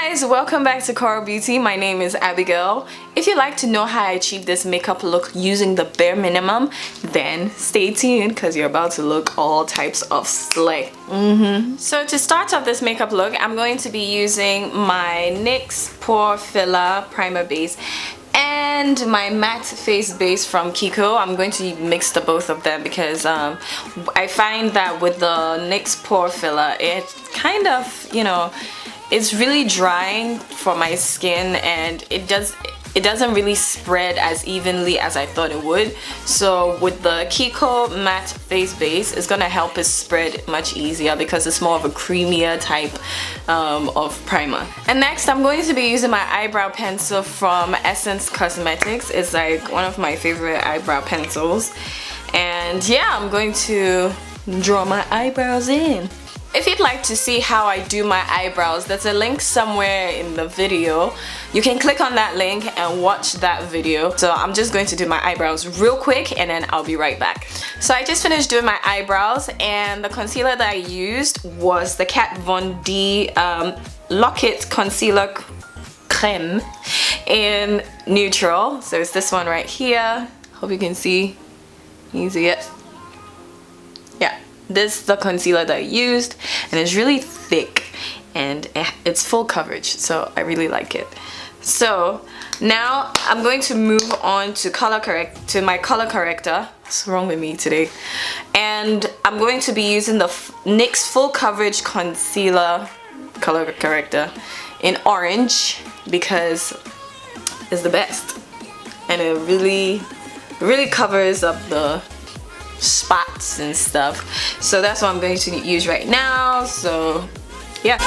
guys, welcome back to Koral Beauty. My name is Abigail. If you'd like to know how I achieved this makeup look using the bare minimum, then stay tuned because you're about to look all types of slay. So to start off this makeup look, I'm going to be using my NYX Pore Filler Primer Base and my matte face base from Kiko. I'm going to mix the both of them because I find that with the NYX Pore Filler, it kind of, you know, it's really drying for my skin and it doesn't really spread as evenly as I thought it would. So with the Kiko matte face base, it's gonna help it spread much easier because it's more of a creamier type of primer. And next I'm going to be using my eyebrow pencil from Essence Cosmetics. It's like one of my favorite eyebrow pencils. And yeah, I'm going to draw my eyebrows in. If you'd like to see how I do my eyebrows, there's a link somewhere in the video. You can click on that link and watch that video. So I'm just going to do my eyebrows real quick and then I'll be right back. So I just finished doing my eyebrows and the concealer that I used was the Kat Von D Lock-It Concealer Creme in Neutral. So it's this one right here. Hope you can see. Can you see it? Yeah. This is the concealer that I used and it's really thick and it's full coverage, so I really like it. So now I'm going to move on to my color corrector. What's wrong with me today? And I'm going to be using the NYX Full Coverage Concealer color corrector in orange because it's the best and it really covers up the spots and stuff. So that's what I'm going to use right now. So yeah.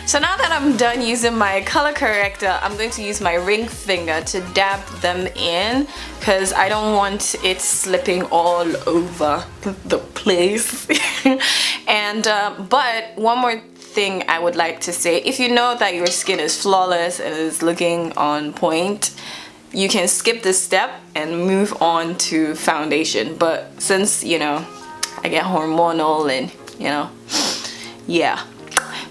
So now that I'm done using my color corrector, I'm going to use my ring finger to dab them in because I don't want it slipping all over the place. And but one more thing I would like to say, if you know that your skin is flawless and is looking on point, you can skip this step and move on to foundation. But since, you know, I get hormonal and, you know, yeah.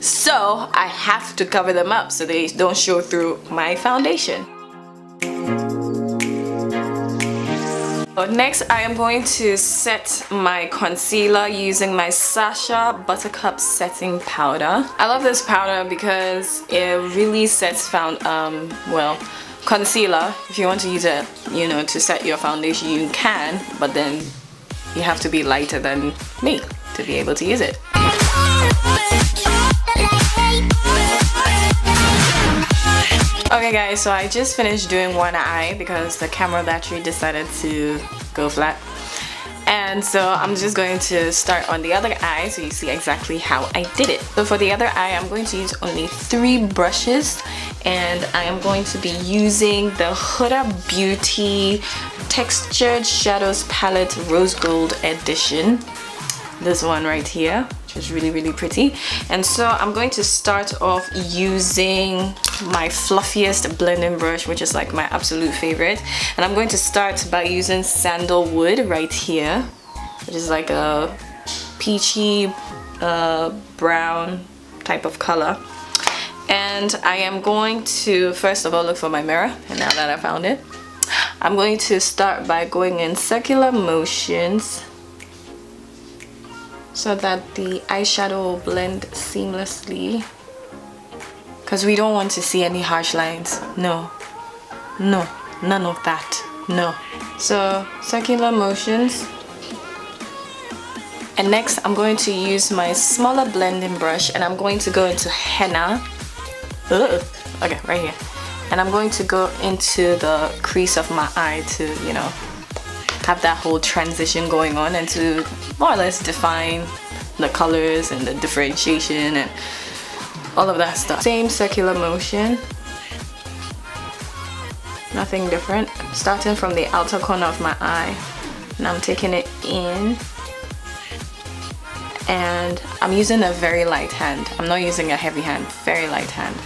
So I have to cover them up so they don't show through my foundation. Next, I am going to set my concealer using my Sacha Buttercup Setting Powder. I love this powder because it really sets concealer. If you want to use it, you know, to set your foundation, you can, but then you have to be lighter than me to be able to use it. Okay guys, so I just finished doing one eye because the camera battery decided to go flat. And so I'm just going to start on the other eye so you see exactly how I did it. So for the other eye, I'm going to use only 3 brushes and I am going to be using the Koral Beauty Textured Shadows Palette Rose Gold Edition. This one right here, which is really pretty. And so I'm going to start off using my fluffiest blending brush, which is like my absolute favorite. And I'm going to start by using Sandalwood right here, which is like a peachy brown type of color. And I am going to first of all look for my mirror, and now that I found it, I'm going to start by going in circular motions so that the eyeshadow will blend seamlessly, because we don't want to see any harsh lines. No, none of that, no. So circular motions. And next I'm going to use my smaller blending brush and I'm going to go into henna. Okay, right here. And I'm going to go into the crease of my eye to, you know, have that whole transition going on and to more or less define the colors and the differentiation and all of that stuff. Same circular motion, nothing different. Starting from the outer corner of my eye and I'm taking it in and I'm using a very light hand. I'm not using a heavy hand, very light hand.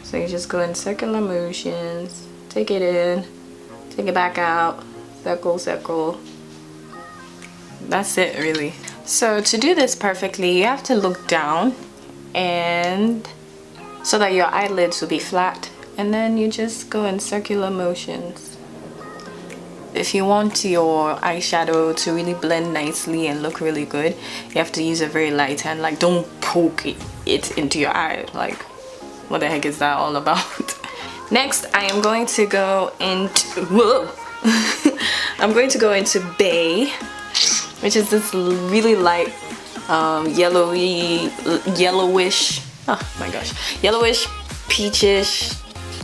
So you just go in circular motions, take it in, take it back out, circle, circle. That's it really. So to do this perfectly, you have to look down, and so that your eyelids will be flat, and then you just go in circular motions. If you want your eyeshadow to really blend nicely and look really good, you have to use a very light hand. Like, don't poke it into your eye. Like, what the heck is that all about? Next, I am going to go into, whoa! I'm going to go into Bay, which is this really light yellowish, oh my gosh, yellowish, peachish,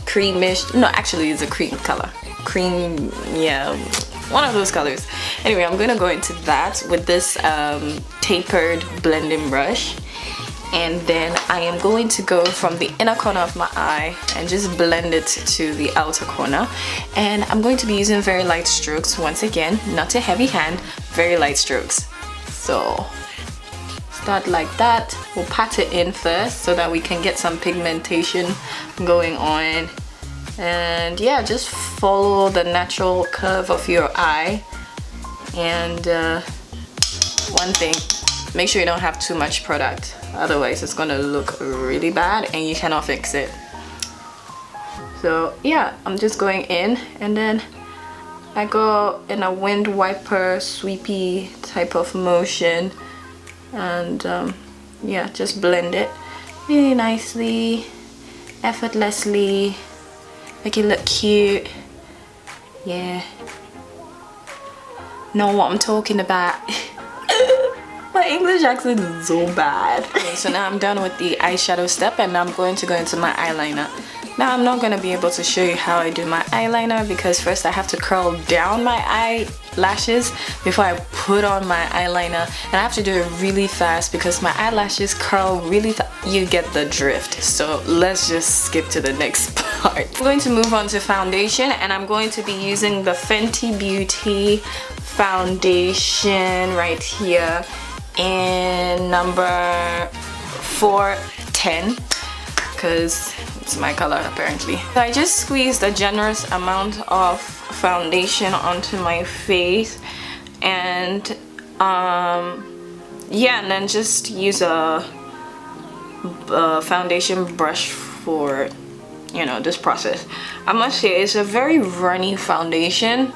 creamish. No, actually it's a cream color. Cream, yeah, one of those colors. Anyway, I'm gonna go into that with this tapered blending brush, and then I am going to go from the inner corner of my eye and just blend it to the outer corner. And I'm going to be using very light strokes once again, not a heavy hand, very light strokes. So start like that. We'll pat it in first so that we can get some pigmentation going on. And yeah, just follow the natural curve of your eye. And one thing, make sure you don't have too much product, otherwise it's gonna look really bad and you cannot fix it. So yeah, I'm just going in, and then I go in a wind wiper sweepy type of motion, and yeah, just blend it really nicely, effortlessly, make it look cute. Yeah, know what I'm talking about. My English accent is so bad. Okay, so now I'm done with the eyeshadow step, and I'm going to go into my eyeliner. Now I'm not going to be able to show you how I do my eyeliner, because first I have to curl down my eyelashes before I put on my eyeliner, and I have to do it really fast because my eyelashes curl really fast. You get the drift. So let's just skip to the next part. I'm going to move on to foundation, and I'm going to be using the Fenty Beauty foundation right here in number 410, because it's my color apparently. So I just squeezed a generous amount of foundation onto my face, and yeah, and then just use a foundation brush for, you know, this process. I must say it's a very runny foundation,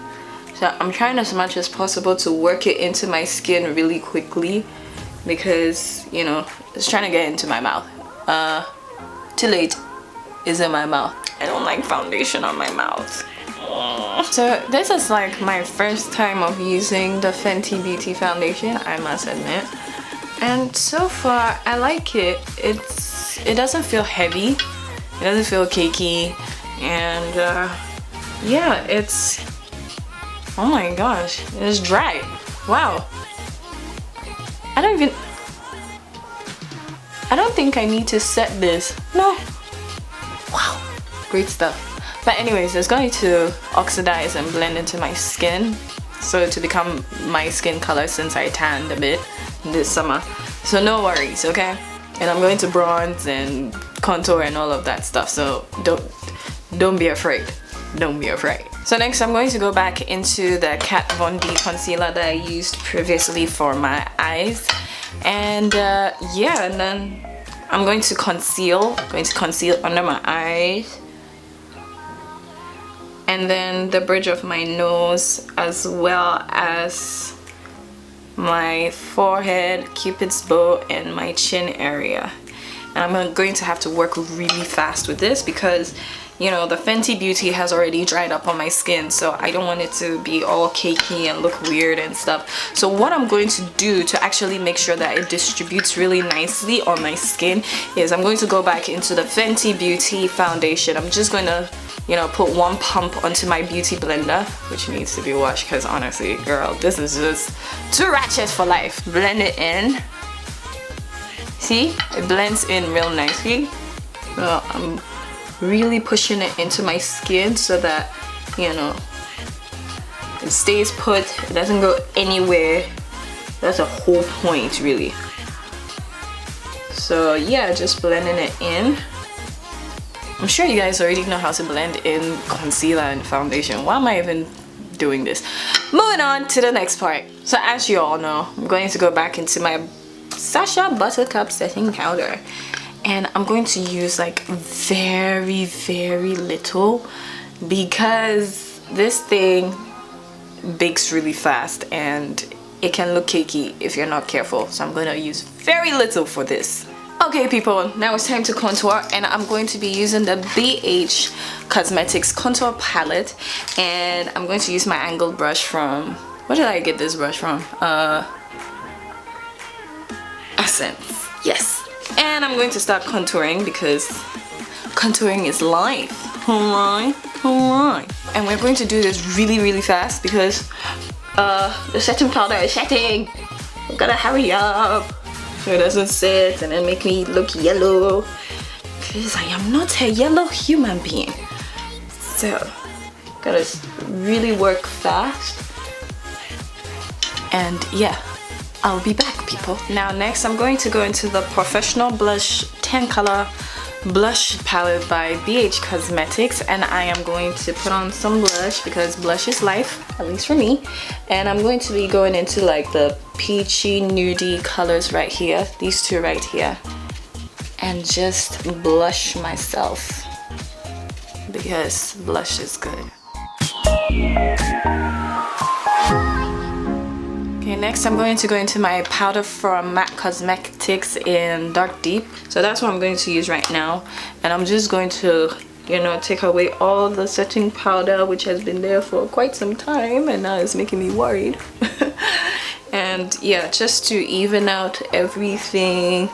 so I'm trying as much as possible to work it into my skin really quickly, because, you know, it's trying to get into my mouth. Too late, is in my mouth. I don't like foundation on my mouth. So this is like my first time of using the Fenty Beauty foundation, I must admit, and so far I like it. It doesn't feel heavy, it doesn't feel cakey, and yeah, it's, oh my gosh, it's dry. Wow, I don't think I need to set this. No. Wow, great stuff. But anyways, it's going to oxidize and blend into my skin, so to become my skin color, since I tanned a bit this summer. So no worries, okay? And I'm going to bronze and contour and all of that stuff, so don't be afraid. Don't be afraid. So next I'm going to go back into the Kat Von D concealer that I used previously for my eyes, and yeah, and then I'm going to conceal under my eyes, and then the bridge of my nose, as well as my forehead, cupid's bow, and my chin area. And I'm going to have to work really fast with this because, you know, the Fenty Beauty has already dried up on my skin, so I don't want it to be all cakey and look weird and stuff. So what I'm going to do to actually make sure that it distributes really nicely on my skin is I'm going to go back into the Fenty Beauty foundation. I'm just going to, you know, put one pump onto my beauty blender, which needs to be washed because honestly, girl, this is just too ratchet for life. Blend it in. See, it blends in real nicely. So I'm really pushing it into my skin so that, you know, it stays put, it doesn't go anywhere, That's a whole point, really. So yeah, just blending it in. I'm sure you guys already know how to blend in concealer and foundation. Why am I even doing this? Moving on to the next part. So as you all know, I'm going to go back into my Sacha Buttercup setting powder, and I'm going to use like very little because this thing bakes really fast and it can look cakey if you're not careful. So I'm going to use very little for this. Okay people, now it's time to contour, and I'm going to be using the BH Cosmetics contour palette, and I'm going to use my angled brush from, where did I get this brush from? Essence, yes. And I'm going to start contouring because contouring is life. Alright. And we're going to do this really fast because the setting powder is setting. We've gotta hurry up so it doesn't sit and then make me look yellow, because I am not a yellow human being. So gotta really work fast. And yeah, I'll be back people. Now next I'm going to go into the Professional Blush 10 color blush palette by BH Cosmetics, and I am going to put on some blush because blush is life, at least for me. And I'm going to be going into like the peachy nudie colors right here, these two right here, and just blush myself because blush is good. Okay, next I'm going to go into my powder from MAC Cosmetics in Dark Deep. So that's what I'm going to use right now. And I'm just going to, you know, take away all the setting powder which has been there for quite some time and now it's making me worried. And yeah, just to even out everything,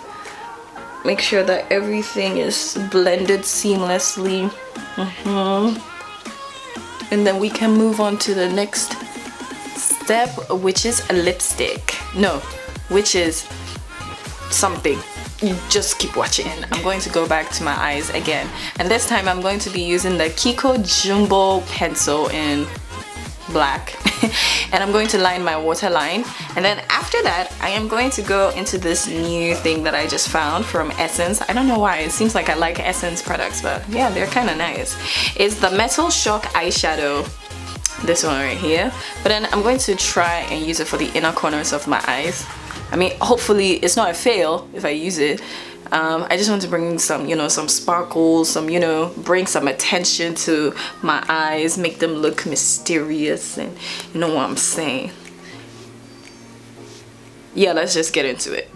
make sure that everything is blended seamlessly. And then we can move on to the next step, which is a lipstick. No, which is something. You just keep watching. I'm going to go back to my eyes again, and this time I'm going to be using the Kiko Jumbo pencil in black. And I'm going to line my waterline, and then after that I am going to go into this new thing that I just found from Essence. I don't know why, it seems like I like Essence products, but yeah, they're kind of nice. It's the Metal Shock eyeshadow, this one right here, but then I'm going to try and use it for the inner corners of my eyes. I mean, hopefully it's not a fail if I use it. I just want to bring some, you know, some sparkles, some, you know, bring some attention to my eyes, make them look mysterious, and you know what I'm saying. Yeah, let's just get into it.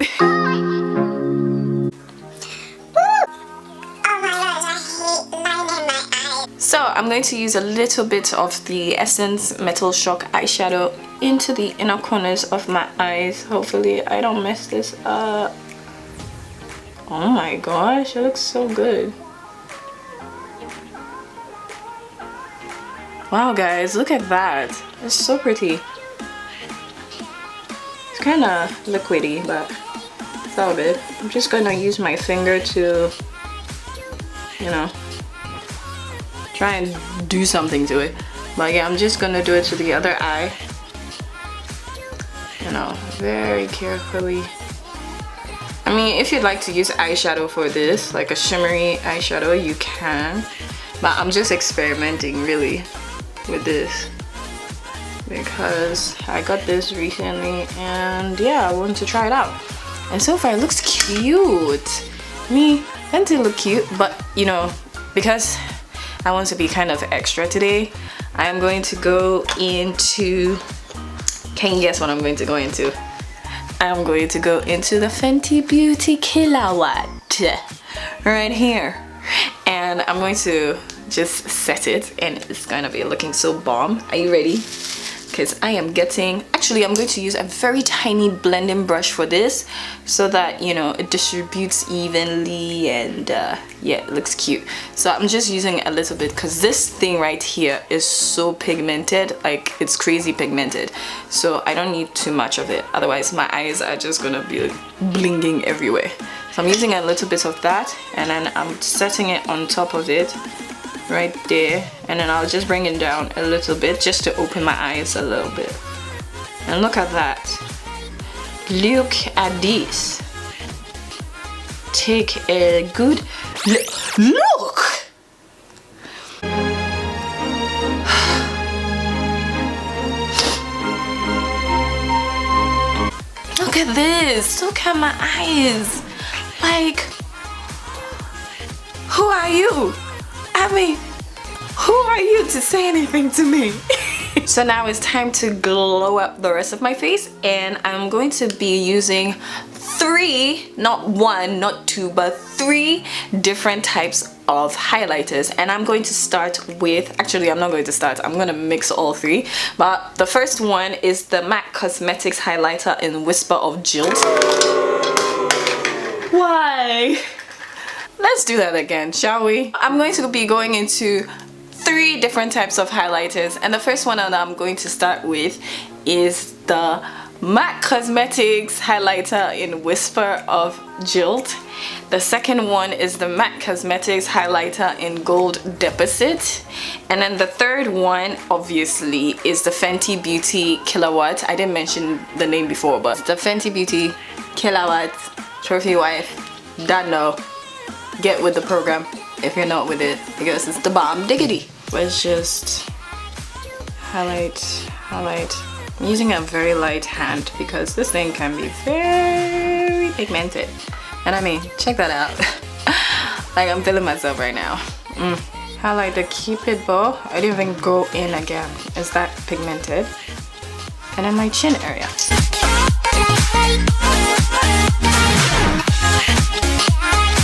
So I'm going to use a little bit of the Essence Metal Shock eyeshadow into the inner corners of my eyes. Hopefully I don't mess this up. Oh my gosh, it looks so good. Wow guys, look at that. It's so pretty. It's kind of liquidy, but it's all good. I'm just gonna use my finger to, you know, try and do something to it. But yeah, I'm just gonna do it to the other eye, you know, very carefully. I mean, if you'd like to use eyeshadow for this, like a shimmery eyeshadow, you can, but I'm just experimenting really with this because I got this recently and yeah, I want to try it out. And so far it looks cute. I mean, doesn't it look cute? But you know, because I want to be kind of extra today, I am going to go into, can you guess what I'm going to go into? I'm going to go into the Fenty Beauty Kilowatt right here, and I'm going to just set it, and it's gonna be looking so bomb. Are you ready? Because I am getting, actually I'm going to use a very tiny blending brush for this so that, you know, it distributes evenly and yeah, it looks cute. So I'm just using a little bit because this thing right here is so pigmented, like it's crazy pigmented, so I don't need too much of it, otherwise my eyes are just gonna be like blinging everywhere. So I'm using a little bit of that, and then I'm setting it on top of it right there, and then I'll just bring it down a little bit just to open my eyes a little bit. And look at that. Look at this. Take a good look. Look at this. Look at my eyes. Like, who are you? I mean, who are you to say anything to me? So now it's time to glow up the rest of my face, and I'm going to be using three, not one, not two, but three different types of highlighters. And I'm going to start with, actually I'm not going to start, I'm going to mix all three. But the first one is the MAC Cosmetics highlighter in Whisper of Jilt. Why? Let's do that again, shall we? I'm going to be going into three different types of highlighters, and the first one that I'm going to start with is the MAC Cosmetics highlighter in Whisper of Jilt. The second one is the MAC Cosmetics highlighter in Gold Deposit, and then the third one obviously is the Fenty Beauty Kilowatt. I didn't mention the name before, but the Fenty Beauty Kilowatt Trophy Wife. Don't know, get with the program if you're not with it, because it's the bomb diggity. Let's just highlight. I'm using a very light hand because this thing can be very pigmented, and I mean, check that out. Like, I'm feeling myself right now. Highlight the Cupid bow. I didn't even go in again. Is that pigmented? And then my chin area.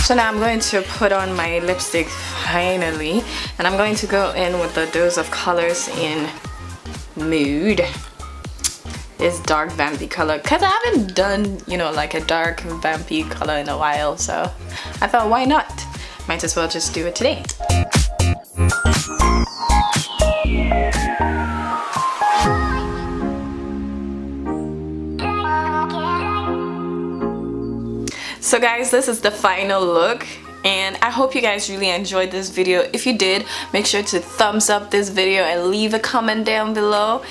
So now I'm going to put on my lipstick finally, and I'm going to go in with the Dose of Colors in Mood. This dark vampy color, because I haven't done, you know, like a dark vampy color in a while, so I thought, why not? Might as well just do it today. So guys, this is the final look, and I hope you guys really enjoyed this video. If you did, make sure to thumbs up this video and leave a comment down below.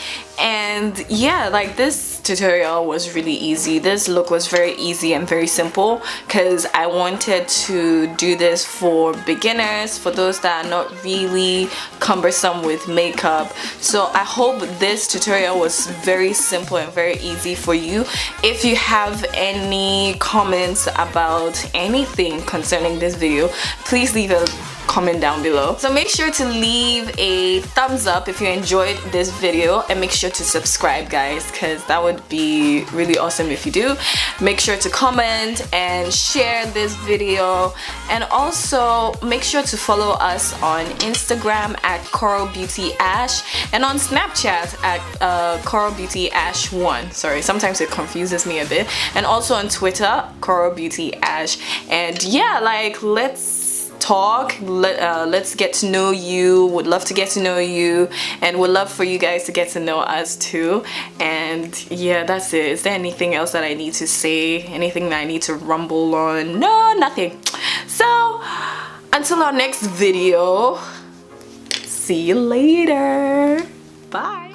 And yeah, like, this tutorial was really easy. This look was very easy and very simple, because I wanted to do this for beginners, for those that are not really cumbersome with makeup. So I hope this tutorial was very simple and very easy for you. If you have any comments about anything concerning this video, please leave a comment down below. So make sure to leave a thumbs up if you enjoyed this video, and make sure to subscribe, guys, because that would be really awesome if you do. Make sure to comment and share this video, and also make sure to follow us on Instagram at Koral Beauty Ash, and on Snapchat at Koral Beauty Ash 1. Sorry, sometimes it confuses me a bit. And also on Twitter, Koral Beauty Ash. And yeah, like, let's talk, let's get to know you. Would love to get to know you, and would love for you guys to get to know us too. And yeah, that's it. Is there anything else that I need to say? Anything that I need to rumble on? No, nothing. So until our next video, see you later. Bye.